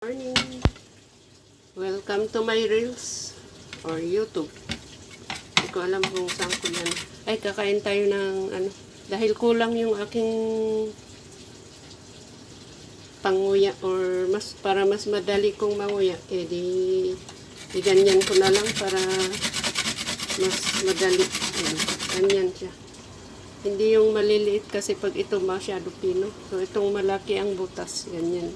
Morning! Welcome to my Reels or YouTube. Hindi ko alam kung saan ko yan. Ay, kakain tayo ng dahil kulang yung aking panguya or para mas madali kong manguya. Di ganyan ko na lang para mas madali. Ganyan siya. Hindi yung maliliit kasi pag ito masyado pino. So, itong malaki ang butas. Ganyan.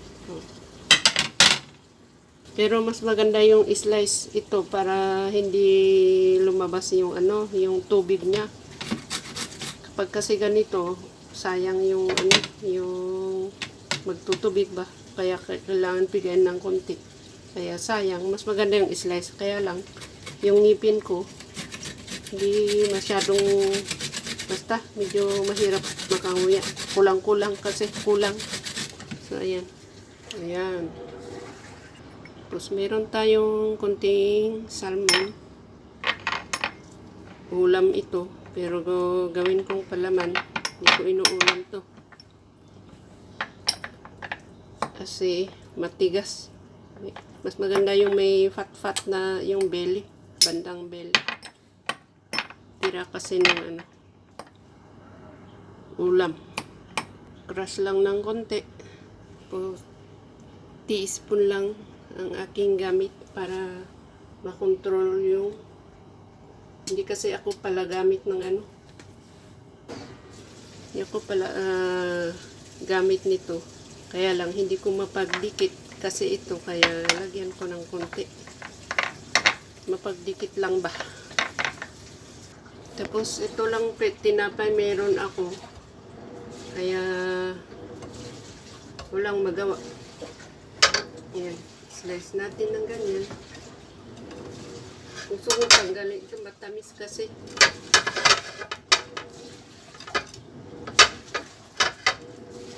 Pero mas maganda yung slice ito para hindi lumabas yung yung tubig niya. Kapag kasi ganito, sayang yung yung magtutubig ba. Kaya kailangan bigyan ng konti. Kaya sayang, mas maganda yung slice. Kaya lang yung ngipin ko hindi masyadong basta medyo mahirap makanguya. Kulang-kulang kasi kulang. So ayan. Ayan. Tapos meron tayong konting salmon. Ulam ito. Pero gawin kong palaman. Hindi ko inuulam to. Kasi matigas. Mas maganda yung may fat-fat na yung belly. Bandang belly. Tira kasi ng ulam. Crush lang ng konti. O teaspoon lang ang aking gamit para makontrol yung hindi kasi ako pala gamit ng hindi ako pala gamit nito, kaya lang hindi ko mapagdikit kasi ito, kaya lagyan ko ng konti, mapagdikit lang ba. Tapos ito lang tinapay meron ako, kaya walang magawa. Ayan, slice natin ng ganyan. Gusto ko tanggalin ito, matamis kasi.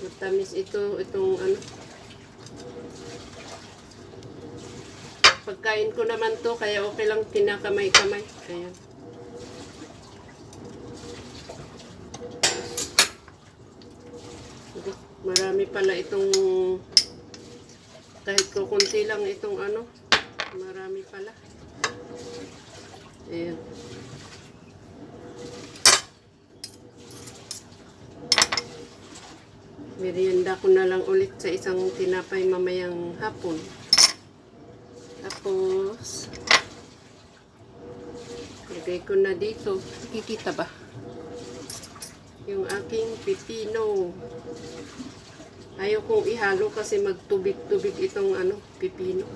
Matamis itong pagkain ko naman to, kaya okay lang kinakamay-kamay. Ayan. Marami pala itong kahit kukunti lang itong marami pala. Ayan. Merienda ko na lang ulit sa isang tinapay mamayang hapon. Tapos lagay ko na dito. Kikita ba? Yung aking pipino. Ayaw kong ihalo kasi magtubig-tubig itong pipino.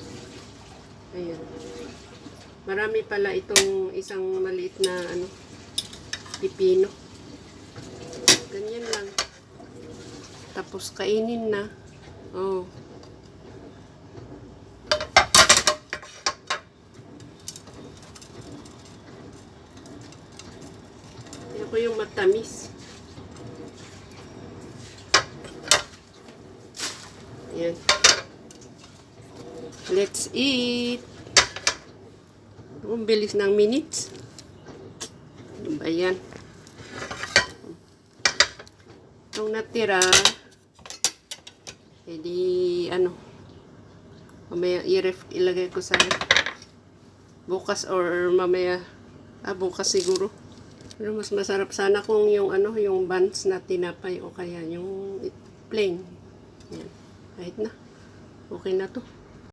Ayan. Marami pala itong isang maliit na pipino. Ganyan lang. Tapos kainin na. Oh. Ayaw ko yung matamis. Ayan. Let's eat. Ang bilis ng minutes. Ano ba yan? Itong natira, edi mamaya ilagay ko sa bukas or mamaya, bukas siguro. Pero mas masarap sana kung yung yung buns na tinapay o kaya yung plain. Ayan. Kahit na. Okay na to.